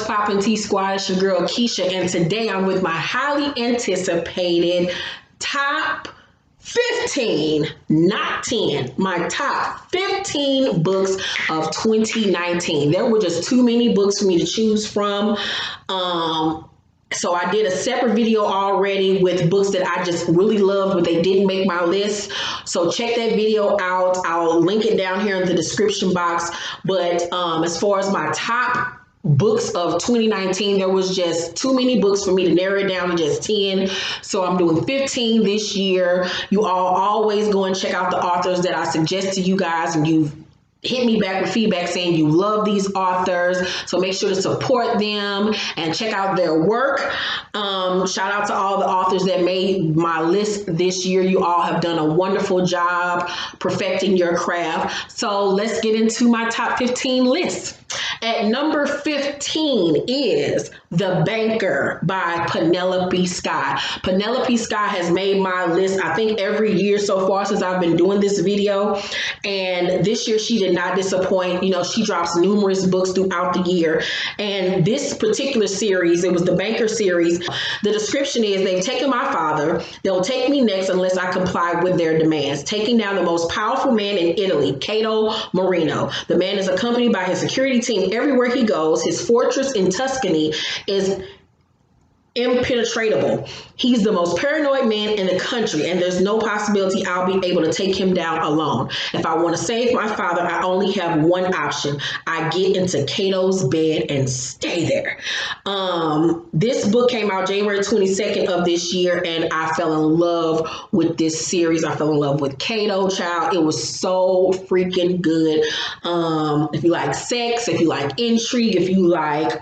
What's poppin' T Squad? It's your girl Keisha, and today I'm with my highly anticipated top 15, not 10, my top 15 books of 2019. There were just too many books for me to choose from. So I did a separate video already with books that I just really loved, but they didn't make my list. So check that video out. I'll link it down here in the description box. But as far as my top books of 2019, there was just too many books for me to narrow it down to just 10. So I'm doing 15 this year. You all always go and check out the authors that I suggest to you guys, and you've hit me back with feedback saying you love these authors, so make sure to support them and check out their work. Shout out to all the authors that made my list this year. You all have done a wonderful job perfecting your craft. So let's get into my top 15 list. At number 15 is The Banker by Penelope Skye. Penelope Skye has made my list, I think, every year so far since I've been doing this video. And this year she did not disappoint. You know, she drops numerous books throughout the year. And this particular series, it was the Banker series. The description is, they've taken my father. They'll take me next unless I comply with their demands. Taking down the most powerful man in Italy, Cato Marino. The man is accompanied by his security team everywhere he goes. His fortress in Tuscany is impenetrable. He's the most paranoid man in the country, and there's no possibility I'll be able to take him down alone. If I want to save my father, I only have one option. I get into Cato's bed and stay there. This book came out January 22nd of this year, and I fell in love with this series. I fell in love with Cato, child. It was so freaking good. If you like sex, if you like intrigue, if you like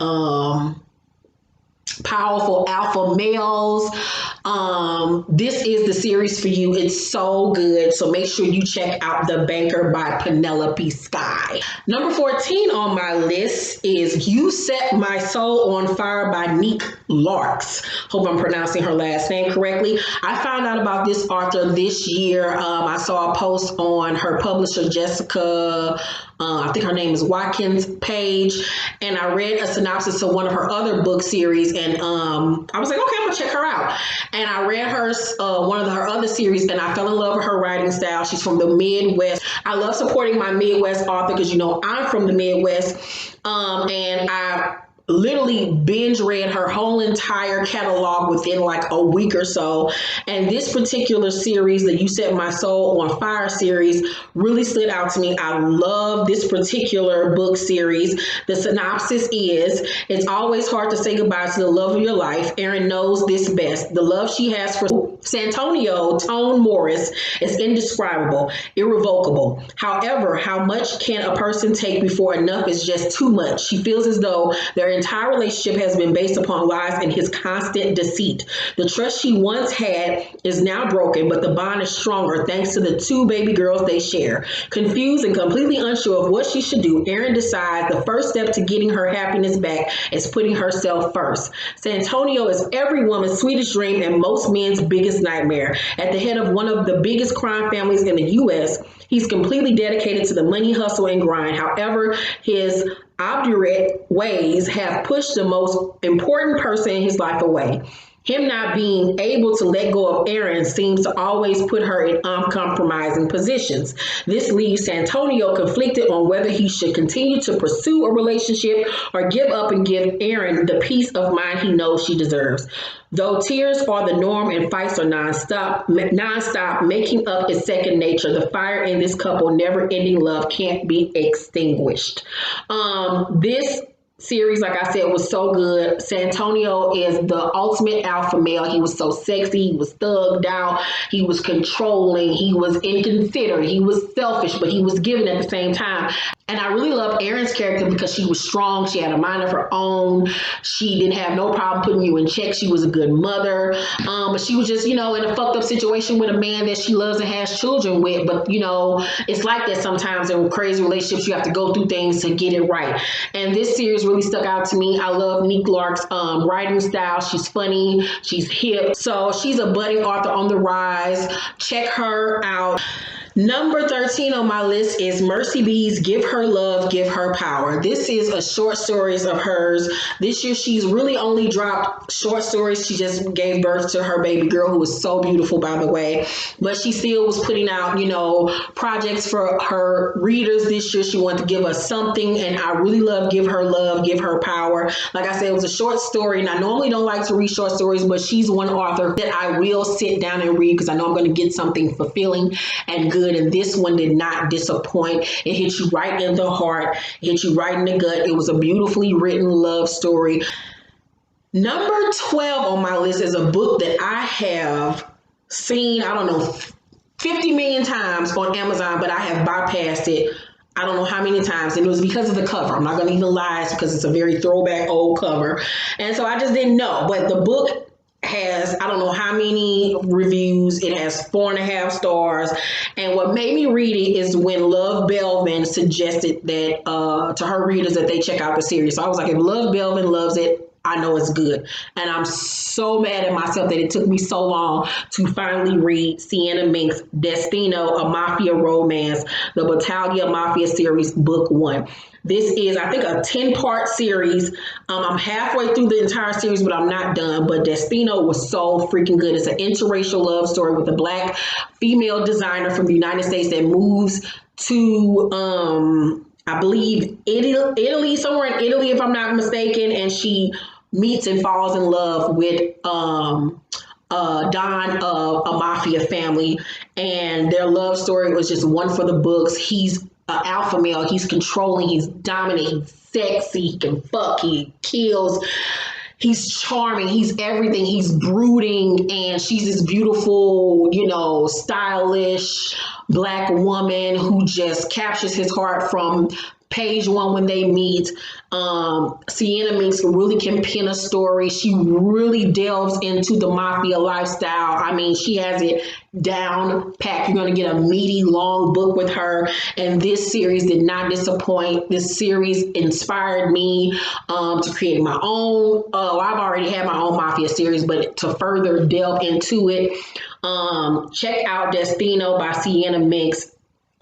powerful alpha males, this is the series for you. It's so good. So make sure you check out The Banker by Penelope Skye. Number 14 on my list is You Set My Soul on Fire by Nick Larks. Hope I'm pronouncing her last name correctly. I found out about this author this year. I saw a post on her publisher Jessica, I think her name is Watkins page, and I read a synopsis of one of her other book series, and I was like, okay, I'm gonna check her out. And I read her one of her other series, and I fell in love with her writing style. She's from the Midwest. I love supporting my Midwest author because, you know, I'm from the Midwest, and I literally binge read her whole entire catalog within like a week or so. And this particular series, the You Set My Soul on Fire series, really stood out to me. I love this particular book series. The synopsis is, it's always hard to say goodbye to the love of your life. Erin knows this best. The love she has for Santonio Tone Morris is indescribable, irrevocable. However, how much can a person take before enough is just too much? She feels as though their entire relationship has been based upon lies and his constant deceit. The trust she once had is now broken, but the bond is stronger thanks to the two baby girls they share. Confused and completely unsure of what she should do, Erin decides the first step to getting her happiness back is putting herself first. Santonio is every woman's sweetest dream and most men's biggest nightmare. At the head of one of the biggest crime families in the U.S., he's completely dedicated to the money hustle and grind. However, his obdurate ways have pushed the most important person in his life away. Him not being able to let go of Erin seems to always put her in uncompromising positions. This leaves Santonio conflicted on whether he should continue to pursue a relationship or give up and give Erin the peace of mind he knows she deserves. Though tears are the norm and fights are nonstop, making up is second nature. The fire in this couple never-ending love can't be extinguished. This series, like I said, was so good. Santonio is the ultimate alpha male. He was so sexy. He was thugged out. He was controlling. He was inconsiderate. He was selfish, but he was giving at the same time. And I really love Erin's character because she was strong. She had a mind of her own. She didn't have no problem putting you in check. She was a good mother. But she was just, you know, in a fucked up situation with a man that she loves and has children with. But, you know, it's like that sometimes in crazy relationships. You have to go through things to get it right. And this series really stuck out to me. I love Nick Lark's writing style. She's funny. She's hip. So she's a budding author on the rise. Check her out. Number 13 on my list is Mercy B's Give Her Love, Give Her Power. This is a short stories of hers. This year, she's really only dropped short stories. She just gave birth to her baby girl, who was so beautiful, by the way. But she still was putting out, projects for her readers this year. She wanted to give us something, and I really love Give Her Love, Give Her Power. Like I said, it was a short story, and I normally don't like to read short stories, but she's one author that I will sit down and read because I know I'm going to get something fulfilling and good. And this one did not disappoint. It hit you right in the heart, it hit you right in the gut. It was a beautifully written love story. Number 12 on my list is a book that I have seen, 50 million times on Amazon, but I have bypassed it I don't know how many times, and it was because of the cover. I'm not going to even lie, it's because it's a very throwback old cover. And so I just didn't know. But the book has, I don't know how many reviews. It has 4.5 stars. And what made me read it is when Love Bellman suggested that to her readers that they check out the series. So I was like, if Love Bellman loves it, I know it's good. And I'm so mad at myself that it took me so long to finally read Sienna Mink's Destino, a Mafia Romance, the Battaglia Mafia series, book 1. This is, I think, a 10-part series. I'm halfway through the entire series, but I'm not done. But Destino was so freaking good. It's an interracial love story with a Black female designer from the United States that moves to, I believe, Italy, somewhere in Italy, if I'm not mistaken. And she meets and falls in love with Don of a mafia family. And their love story was just one for the books. He's an alpha male. He's controlling. He's dominating. He's sexy. He can fuck. He kills. He's charming. He's everything. He's brooding. And she's this beautiful, stylish Black woman who just captures his heart from page 1 when they meet. Sienna Minks really can pen a story. She really delves into the mafia lifestyle. I mean, she has it down packed. You're going to get a meaty, long book with her. And this series did not disappoint. This series inspired me to create my own. I've already had my own mafia series, but to further delve into it, check out Destino by Sienna Minks.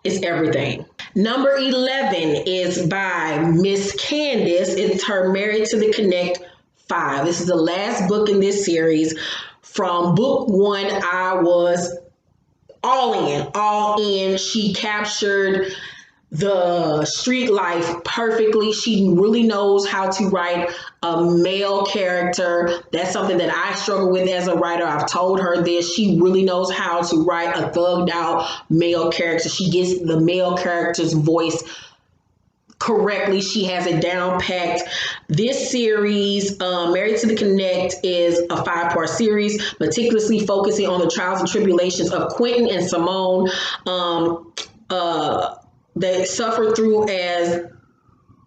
It's everything. Number 11 is by Miss Candace. It's her Married to the Connect 5. This is the last book in this series. From book 1, I was all in. She captured the street life perfectly. She really knows how to write a male character. That's something that I struggle with as a writer. I've told her this. She really knows how to write a thugged out male character. She gets the male character's voice correctly. She has it down packed. This series, Married to the Connect, is a 5-part series, meticulously focusing on the trials and tribulations of Quentin and Simone. They suffer through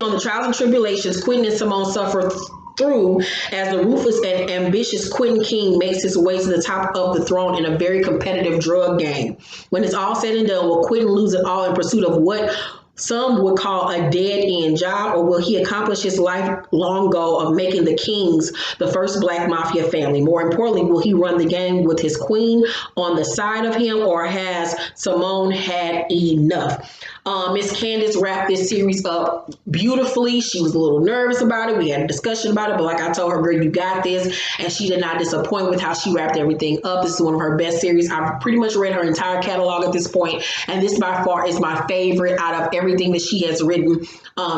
on the trials and tribulations Quentin and Simone suffer through as the ruthless and ambitious Quentin King makes his way to the top of the throne in a very competitive drug game. When it's all said and done, will Quentin lose it all in pursuit of what some would call a dead-end job, or will he accomplish his lifelong goal of making the Kings the first Black mafia family? More importantly, will he run the game with his queen on the side of him, or has Simone had enough? Miss Candace wrapped this series up beautifully. She was a little nervous about it. We had a discussion about it, but like I told her, girl, you got this. And she did not disappoint with how she wrapped everything up. This is one of her best series. I've pretty much read her entire catalog at this point, and this by far is my favorite out of everything that she has written.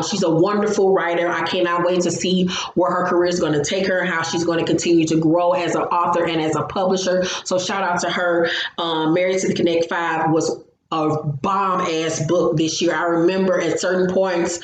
She's a wonderful writer. I cannot wait to see where her career is going to take her and how she's going to continue to grow as an author and as a publisher. So shout out to her. Married to the Connect 5 was a bomb-ass book this year. I remember at certain points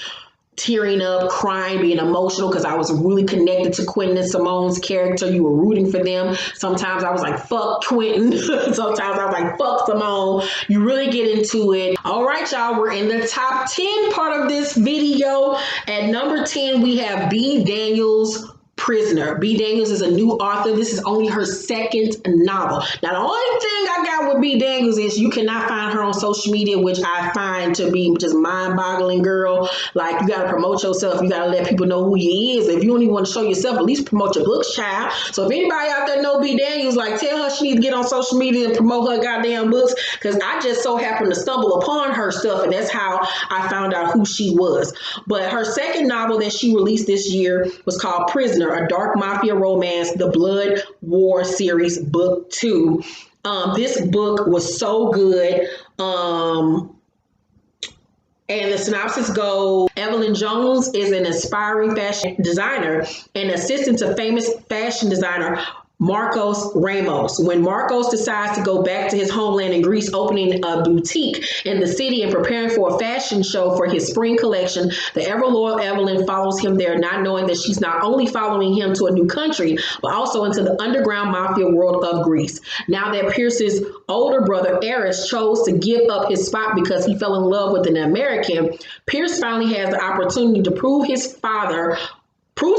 tearing up, crying, being emotional because I was really connected to Quentin and Simone's character. You were rooting for them. Sometimes I was like, fuck Quentin. Sometimes I was like, fuck Simone. You really get into it. All right, y'all, we're in the top 10 part of this video. At number 10, we have B. Daniels' Prisoner. B. Daniels is a new author. This is only her second novel. Now, the only thing I got with B. Daniels is you cannot find her on social media, which I find to be just mind-boggling, girl. Like, you got to promote yourself. You got to let people know who you is. If you don't even want to show yourself, at least promote your books, child. So if anybody out there know B. Daniels, like, tell her she needs to get on social media and promote her goddamn books, because I just so happened to stumble upon her stuff, and that's how I found out who she was. But her second novel that she released this year was called Prisoner, a dark mafia romance, the Blood War series, book 2. This book was so good. And the synopsis goes, Evelyn Jones is an aspiring fashion designer and assistant to famous fashion designer Marcos Ramos. When Marcos decides to go back to his homeland in Greece, opening a boutique in the city and preparing for a fashion show for his spring collection, the ever-loyal Evelyn follows him there, not knowing that she's not only following him to a new country, but also into the underground mafia world of Greece. Now that Pierce's older brother, Eris, chose to give up his spot because he fell in love with an American, Pierce finally has the opportunity to prove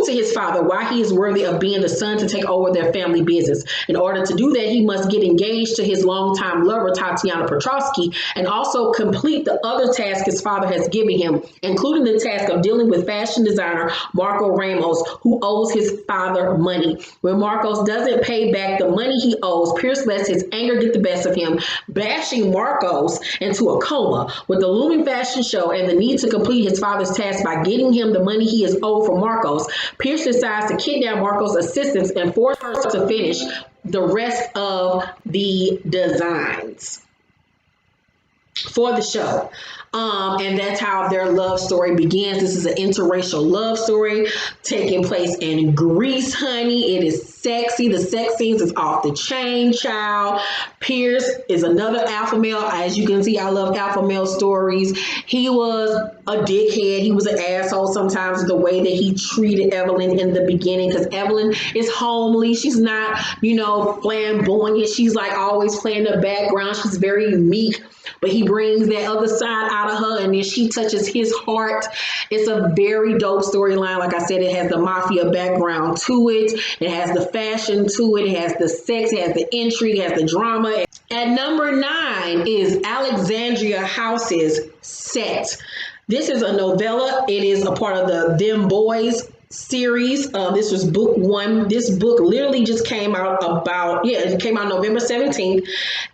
to his father why he is worthy of being the son to take over their family business. In order to do that, he must get engaged to his longtime lover, Tatiana Petrovsky, and also complete the other task his father has given him, including the task of dealing with fashion designer Marco Ramos, who owes his father money. When Marcos doesn't pay back the money he owes, Pierce lets his anger get the best of him, bashing Marcos into a coma. With the looming fashion show and the need to complete his father's task by getting him the money he is owed from Marcos, Pierce decides to kidnap Marco's assistants and force her to finish the rest of the designs for the show. And that's how their love story begins. This is an interracial love story taking place in Greece, honey. It is sexy. The sex scenes is off the chain, child. Pierce is another alpha male. As you can see, I love alpha male stories. He was a dickhead. He was an asshole sometimes, the way that he treated Evelyn in the beginning, because Evelyn is homely. She's not, flamboyant. She's like always playing the background. She's very meek. But he brings that other side out of her, and then she touches his heart. It's a very dope storyline. Like I said, it has the mafia background to it. It has the fashion to it. It has the sex. It has the intrigue. It has the drama. At number 9 is Alexandra House's Set. This is a novella. It is a part of the Them Boys series. This was book 1. This book literally just came out it came out November 17th.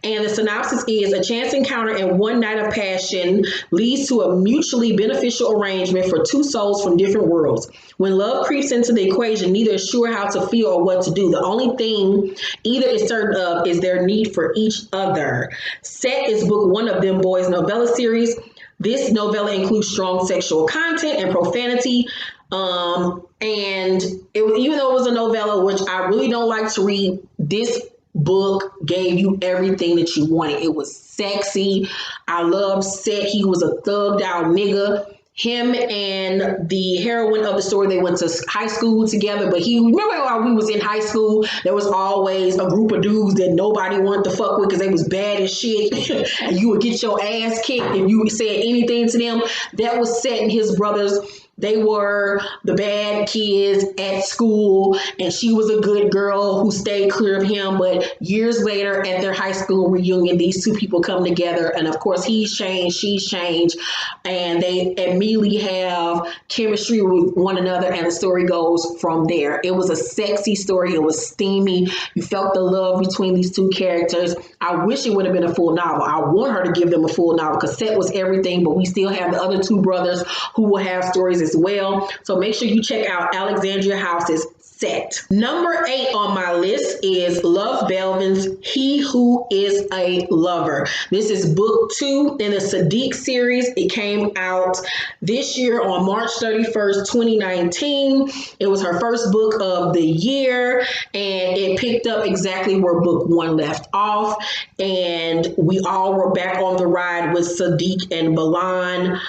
And the synopsis is: a chance encounter and one night of passion leads to a mutually beneficial arrangement for two souls from different worlds. When love creeps into the equation, neither is sure how to feel or what to do. The only thing either is certain of is their need for each other. Set is book 1 of Them Boys novella series. This novella includes strong sexual content and profanity. And even though it was a novella, which I really don't like to read, this book gave you everything that you wanted. It was sexy. I loved Set. He was a thugged out nigga. Him and the heroine of the story, they went to high school together. But remember while we was in high school, there was always a group of dudes that nobody wanted to fuck with because they was bad as shit. And you would get your ass kicked if you said anything to them. That was Set and his brothers. They were the bad kids at school, and she was a good girl who stayed clear of him. But years later, at their high school reunion, these two people come together, and of course, he's changed, she's changed, and they immediately have chemistry with one another, and the story goes from there. It was a sexy story. It was steamy. You felt the love between these two characters. I wish it would have been a full novel. I want her to give them a full novel because Set was everything, but we still have the other two brothers who will have stories as well. So make sure you check out Alexandra House's Set. Number 8 on my list is Love Bellman's He Who Is a Lover. This is book 2 in the Sadiq series. It came out this year on March 31st, 2019. It was her first book of the year, and it picked up exactly where book 1 left off. And we all were back on the ride with Sadiq and Bellman.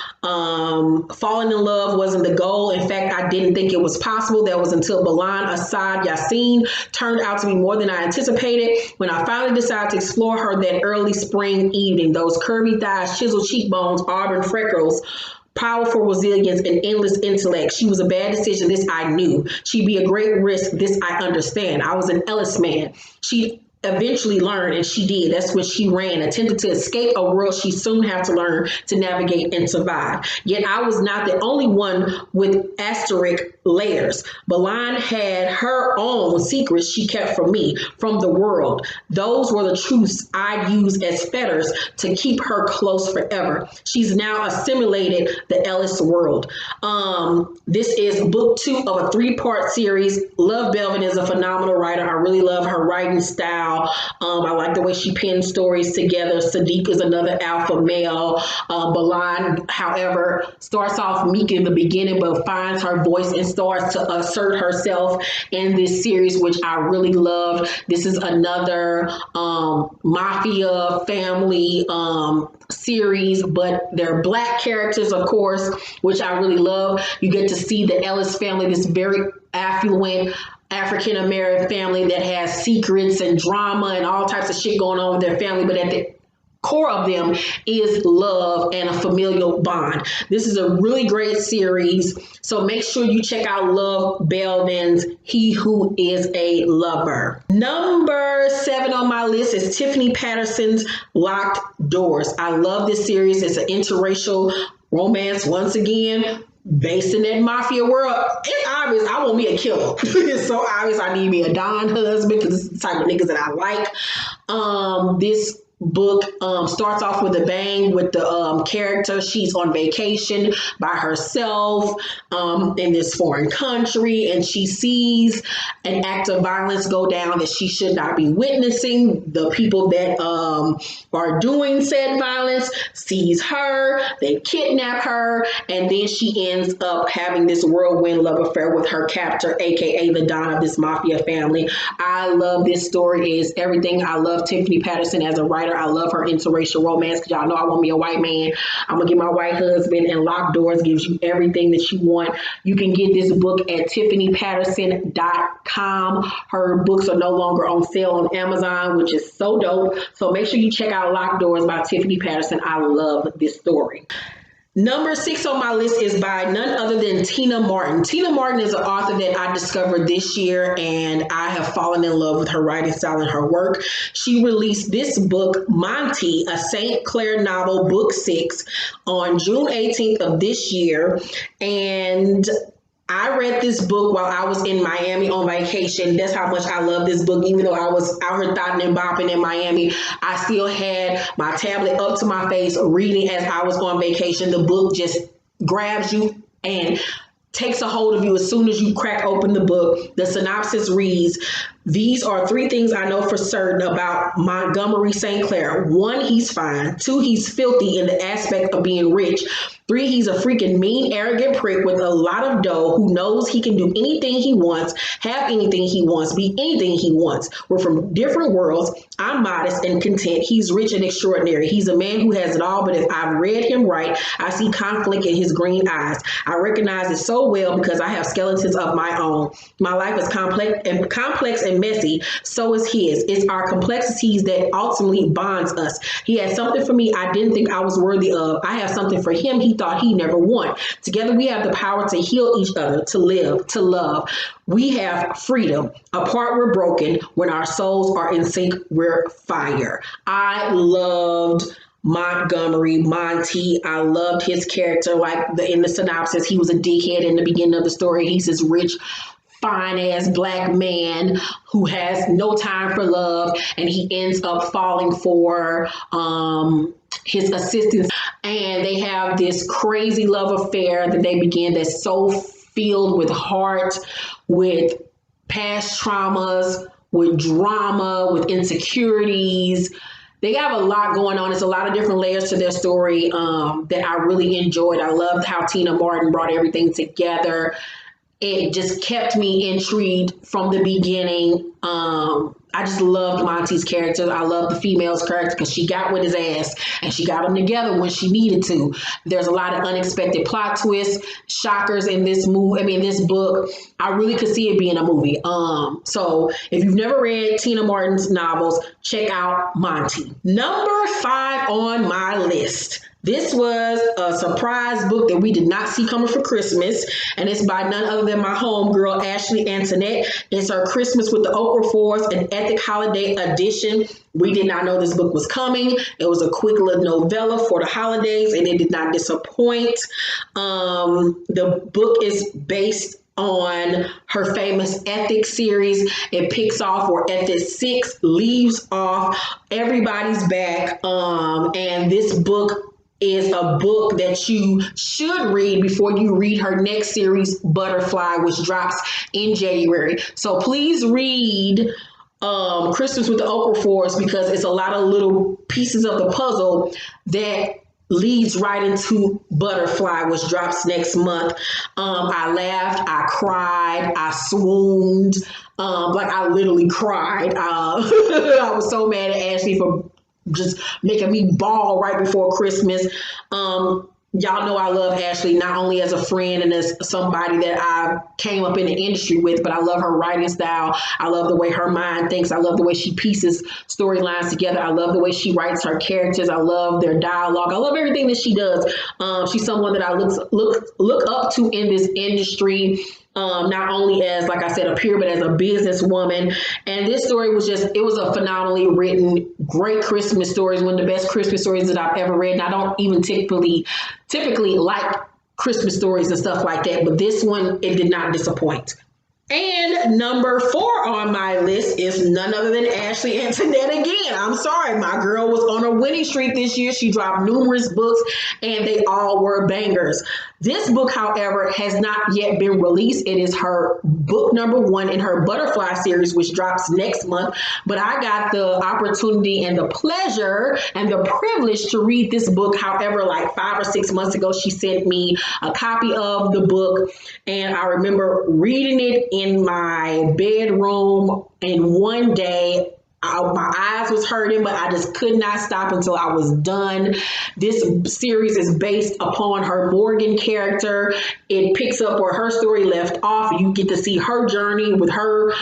Falling in love wasn't the goal. In fact, I didn't think it was possible. That was until Bellman Assad Yassin turned out to be more than I anticipated. When I finally decided to explore her that early spring evening, those curvy thighs, chiseled cheekbones, auburn freckles, powerful resilience, and endless intellect. She was a bad decision, this I knew. She'd be a great risk, this I understand. I was an Ellis man. She eventually learned, and she did. That's what she ran, attempted to escape a world she soon had to learn to navigate and survive. Yet I was not the only one with asterisk layers. Bellman had her own secrets she kept from me, from the world. Those were the truths I'd use as fetters to keep her close forever. She's now assimilated the Ellis world. This is book 2 of a 3-part series. Love Bellman is a phenomenal writer. I really love her writing style. I like the way she pins stories together. Sadiq is another alpha male. Bellman, however, starts off meek in the beginning, but finds her voice and starts to assert herself in this series, which I really loved. This is another mafia family series, but they're Black characters, of course, which I really love. You get to see the Ellis family, this very affluent African-American family that has secrets and drama and all types of shit going on with their family, but at the core of them is love and a familial bond. This is a really great series, so make sure you check out Love Bellman's He Who Is a Lover. Number 7 on my list is Tiffany Patterson's Locked Doors. I love this series. It's an interracial romance, once again, based in that mafia world. It's obvious I want me a killer. It's so obvious I need me a Don husband, because this is the type of niggas that I like. This book starts off with a bang with the character. She's on vacation by herself in this foreign country, and she sees an act of violence go down that she should not be witnessing. The people that are doing said violence sees her, they kidnap her, and then she ends up having this whirlwind love affair with her captor, aka the Don of this mafia family. I love this story. It is everything. I love Tiffany Patterson as a writer. I love her interracial romance, because y'all know I want me a white man. I'm gonna get my white husband, and Locked Doors gives you everything that you want. You can get this book at tiffanypatterson.com. Her books are no longer on sale on Amazon, which is so dope. So make sure you check out Locked Doors by Tiffany Patterson. I love this story. Number 6 on my list is by none other than Tina Martin. Tina Martin is an author that I discovered this year, and I have fallen in love with her writing style and her work. She released this book, Monte, a St. Claire novel, book 6, on June 18th of this year. And I read this book while I was in Miami on vacation. That's how much I love this book. Even though I was out here thotting and bopping in Miami, I still had my tablet up to my face reading as I was on vacation. The book just grabs you and takes a hold of you as soon as you crack open the book. The synopsis reads, "These are 3 things I know for certain about Montgomery St. Claire. 1, he's fine. 2, he's filthy in the aspect of being rich. 3, he's a freaking mean, arrogant prick with a lot of dough who knows he can do anything he wants, have anything he wants, be anything he wants. We're from different worlds. I'm modest and content. He's rich and extraordinary. He's a man who has it all, but if I've read him right, I see conflict in his green eyes. I recognize it so well because I have skeletons of my own. My life is complex and messy. So is his. It's our complexities that ultimately bonds us. He has something for me I didn't think I was worthy of. I have something for him he thought he never want. Together we have the power to heal each other, to live, to love. We have freedom. Apart we're broken. When our souls are in sync, we're fire." I loved Montgomery, Monty. I loved his character. In the synopsis, he was a dickhead in the beginning of the story. He's this rich, fine-ass Black man who has no time for love, and he ends up falling for his assistant, and they have this crazy love affair that they begin that's so filled with heart, with past traumas, with drama, with insecurities. They have a lot going on. There's a lot of different layers to their story that I really enjoyed. I loved how Tina Martin brought everything together. It just kept me intrigued from the beginning. I just loved Monty's character. I love the female's character because she got with his ass and she got them together when she needed to. There's a lot of unexpected plot twists, shockers in this this book. I really could see it being a movie. So if you've never read Tina Martin's novels, check out Monty. Number 5 on my list. This was a surprise book that we did not see coming for Christmas, and it's by none other than my homegirl, Ashley Antoinette. It's her Christmas with the Okrafors, an Ethic Holiday edition. We did not know this book was coming. It was a quick little novella for the holidays, and it did not disappoint. The book is based on her famous Ethics series. It picks off where Ethics 6 leaves off. Everybody's back. And this book is a book that you should read before you read her next series, Butterfly, which drops in January. So please read Christmas with the Okrafors, because it's a lot of little pieces of the puzzle that leads right into Butterfly, which drops next month. I laughed, I cried, I swooned, like I literally cried. I was so mad at Ashley for just making me bawl right before Christmas. Y'all know I love Ashley, not only as a friend and as somebody that I came up in the industry with, but I love her writing style. I love the way her mind thinks. I love the way she pieces storylines together. I love the way she writes her characters. I love their dialogue. I love everything that she does. She's someone that I look up to in this industry. Not only as, like I said, a peer, but as a businesswoman. And this story was it was a phenomenally written, great Christmas story. It's one of the best Christmas stories that I've ever read. And I don't even typically like Christmas stories and stuff like that, but this one, it did not disappoint. And number 4 on my list is none other than Ashley Antoinette again. I'm sorry, my girl was on a winning streak this year. She dropped numerous books and they all were bangers. This book, however, has not yet been released. It is her book number 1 in her Butterfly series, which drops next month. But I got the opportunity and the pleasure and the privilege to read this book. However, like 5 or 6 months ago, she sent me a copy of the book. And I remember reading it in my bedroom in one day. My eyes was hurting, but I just could not stop until I was done. This series is based upon her Morgan character. It picks up where her story left off. You get to see her journey with her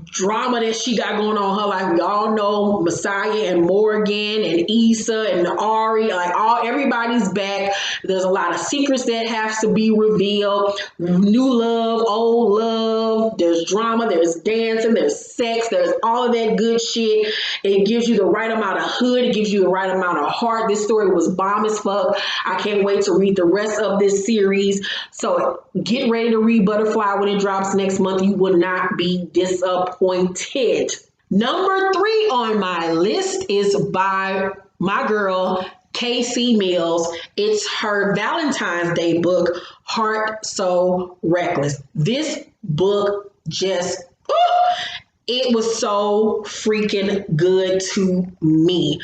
drama that she got going on in her life. We all know Messiah and Morgan and Issa and Ari, everybody's back. There's a lot of secrets that have to be revealed. New love, old love, there's drama, there's dancing, there's sex, there's all of that good shit. It gives you the right amount of hood, it gives you the right amount of heart. This story was bomb as fuck. I can't wait to read the rest of this series. So get ready to read Butterfly when it drops next month. You will not be disappointed. Number 3 on my list is by my girl, Casey Mills. It's her Valentine's Day book, Heart So Reckless. This book it was so freaking good to me.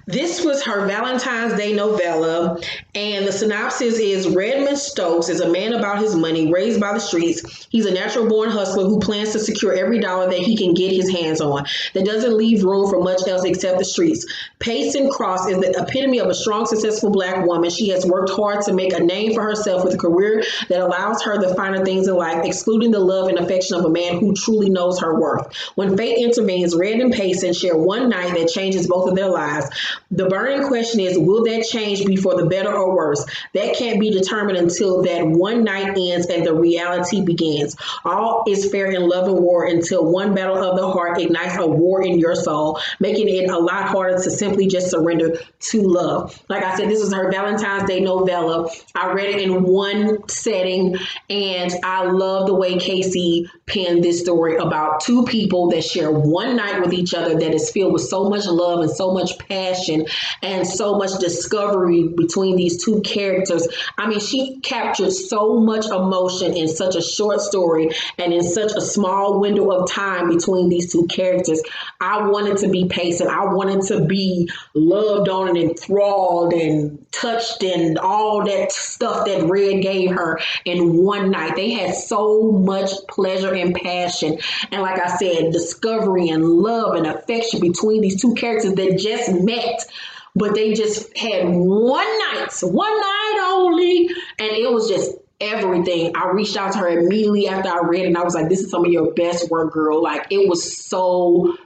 This was her Valentine's Day novella, and the synopsis is Redmond Stokes is a man about his money, raised by the streets. He's a natural-born hustler who plans to secure every dollar that he can get his hands on. That doesn't leave room for much else except the streets. Payson Cross is the epitome of a strong, successful Black woman. She has worked hard to make a name for herself with a career that allows her the finer things in life, excluding the love and affection of a man who truly knows her worth. When fate intervenes, Red and Payson share one night that changes both of their lives. The burning question is, will that change be for the better or worse? That can't be determined until that one night ends and the reality begins. All is fair in love and war until one battle of the heart ignites a war in your soul, making it a lot harder to simply just surrender to love. Like I said, this is her Valentine's Day novella. I read it in one setting, and I love the way Casey penned this story about two people that share one night with each other that is filled with so much love and so much passion and so much discovery between these two characters. I mean, she captured so much emotion in such a short story and in such a small window of time between these two characters. I wanted to be Payson. I wanted to be loved on and enthralled and touched and all that stuff that Red gave her in one night. They had so much pleasure and passion. And like I said, discovery and love and affection between these two characters that just met, but they just had one night only. And it was just everything. I reached out to her immediately after I read it, and I was like, this is some of your best work, girl. Like, it was so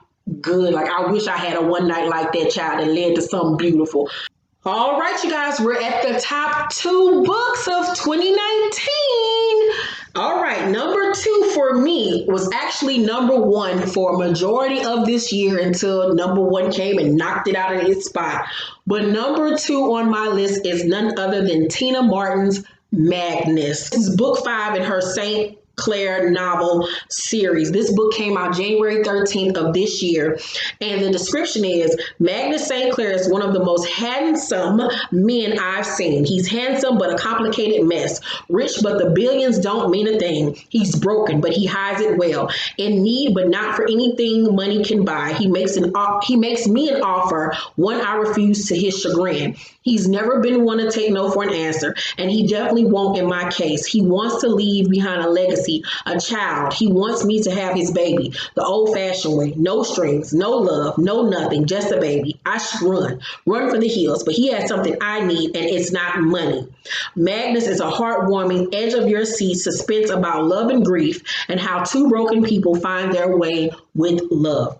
good. Like, I wish I had a one night like that, child, that led to something beautiful. All right, you guys, we're at the top 2 books of 2019. All right, number 2 for me was actually number 1 for a majority of this year until number 1 came and knocked it out of its spot. But number 2 on my list is none other than Tina Martin's Magnus. This is book 5 in her St. Claire novel series. This book came out January 13th of this year, and the description is Magnus St. Claire is one of the most handsome men I've seen. He's handsome but a complicated mess. Rich but the billions don't mean a thing. He's broken but he hides it well. In need but not for anything money can buy. He makes me an offer, one I refuse to his chagrin. He's never been one to take no for an answer, and he definitely won't in my case. He wants to leave behind a legacy, a child. He wants me to have his baby, the old-fashioned way. No strings, no love, no nothing, just a baby. I should run for the hills, but he has something I need, and it's not money. Magnus is a heartwarming, edge-of-your-seat suspense about love and grief and how 2 broken people find their way with love.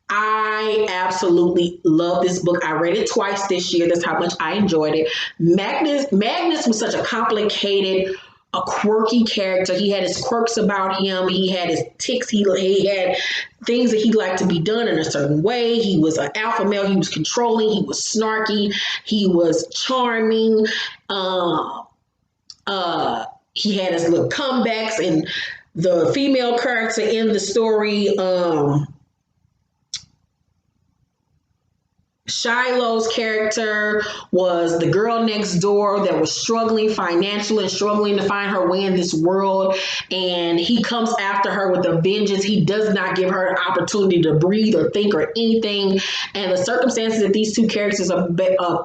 I absolutely love this book. I read it twice this year. That's how much I enjoyed it. Magnus was such a complicated, a quirky character. He had his quirks about him. He had his tics. He had things that he liked to be done in a certain way. He was an alpha male. He was controlling. He was snarky. He was charming. He had his little comebacks, and the female character in the story, Shiloh's character was the girl next door that was struggling financially and struggling to find her way in this world. And he comes after her with a vengeance. He does not give her an opportunity to breathe or think or anything. And the circumstances that these 2 characters are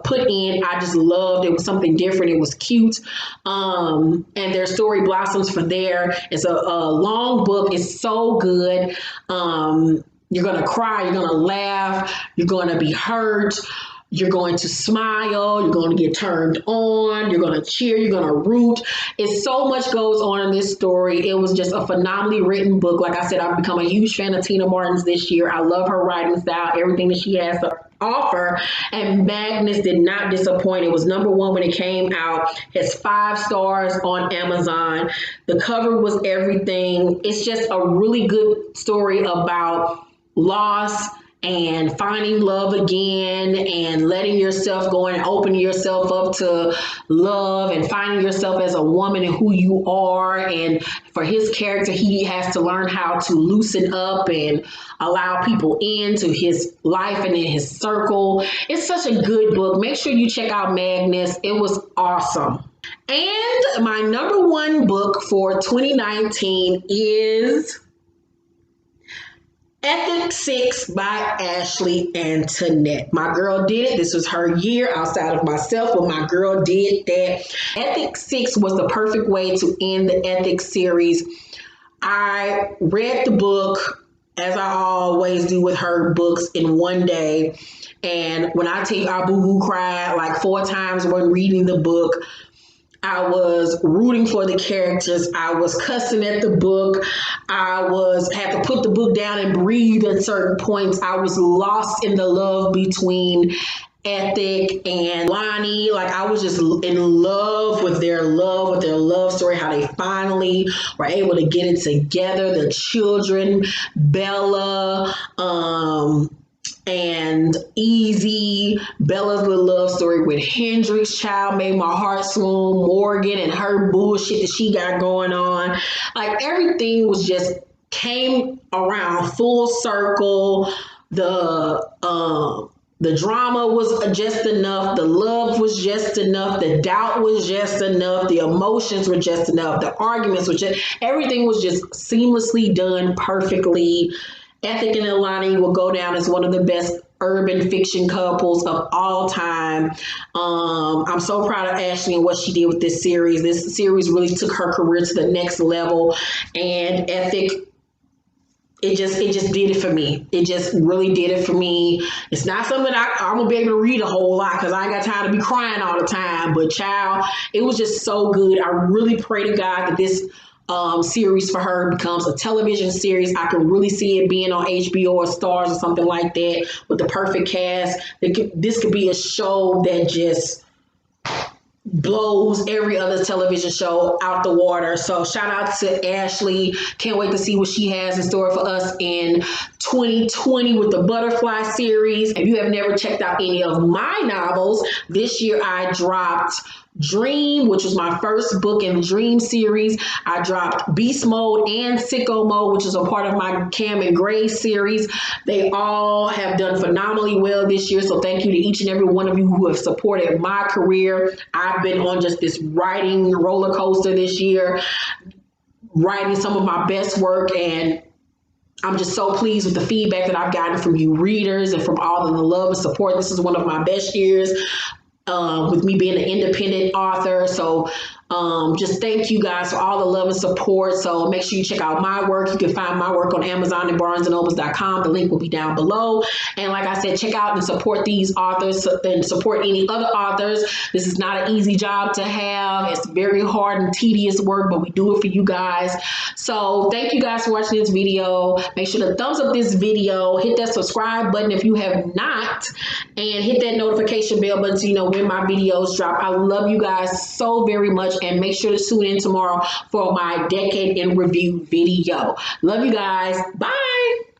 put in, I just loved. It was something different. It was cute. And their story blossoms from there. It's a long book. It's so good. You're going to cry, you're going to laugh, you're going to be hurt, you're going to smile, you're going to get turned on, you're going to cheer, you're going to root. It's so much goes on in this story. It was just a phenomenally written book. Like I said, I've become a huge fan of Tina Martin's this year. I love her writing style, everything that she has to offer. And Magnus did not disappoint. It was number 1 when it came out. It's 5 stars on Amazon. The cover was everything. It's just a really good story about loss and finding love again and letting yourself go and opening yourself up to love and finding yourself as a woman and who you are. And for his character, he has to learn how to loosen up and allow people into his life and in his circle. It's such a good book. Make sure you check out Magnus. It was awesome. And my number 1 book for 2019 is Ethic 6 by Ashley Antoinette. My girl did it. This was her year outside of myself, but my girl did that. Ethic 6 was the perfect way to end the Ethics series. I read the book, as I always do with her books, in one day. And when I tell you I boo-hoo cried like 4 times when reading the book, I was rooting for the characters. I was cussing at the book. I had to put the book down and breathe at certain points. I was lost in the love between Ethic and Lonnie. Like, I was just in love with their love story, how they finally were able to get it together. The children, Bella, and Easy, Bella's little love story with Hendrix child made my heart swoon. Morgan and her bullshit that she got going on. Like, everything was just came around full circle. The drama was just enough. The love was just enough. The doubt was just enough. The emotions were just enough. The arguments were just, everything was just seamlessly done perfectly. Ethic and Ilani will go down as one of the best urban fiction couples of all time. I'm so proud of Ashley and what she did with this series. This series really took her career to the next level. And Ethic, it just did it for me. It just really did it for me. It's not something I'm gonna be able to read a whole lot because I ain't got time to be crying all the time. But child, it was just so good. I really pray to God that this series for her becomes a television series. I can really see it being on HBO or Stars or something like that with the perfect cast. This could be a show that just blows every other television show out the water. So shout out to Ashley. Can't wait to see what she has in store for us in 2020 with the Butterfly series. If you have never checked out any of my novels, this year I dropped Dream, which was my first book in the Dream series. I dropped Beast Mode and Sicko Mode, which is a part of my Cam and Gray series. They all have done phenomenally well this year. So thank you to each and every one of you who have supported my career. I've been on just this writing roller coaster this year, writing some of my best work, and I'm just so pleased with the feedback that I've gotten from you readers and from all of the love and support. This is one of my best years with me being an independent author. So just thank you guys for all the love and support. So make sure you check out my work. You can find my work on Amazon and BarnesandNobles.com. The link will be down below. And like I said, check out and support these authors and support any other authors. This is not an easy job to have. It's very hard and tedious work, but we do it for you guys. So thank you guys for watching this video. Make sure to thumbs up this video, hit that subscribe button if you have not, and hit that notification bell button so you know when my videos drop. I love you guys so very much, and make sure to tune in tomorrow for my Decade in Review video. Love you guys. Bye.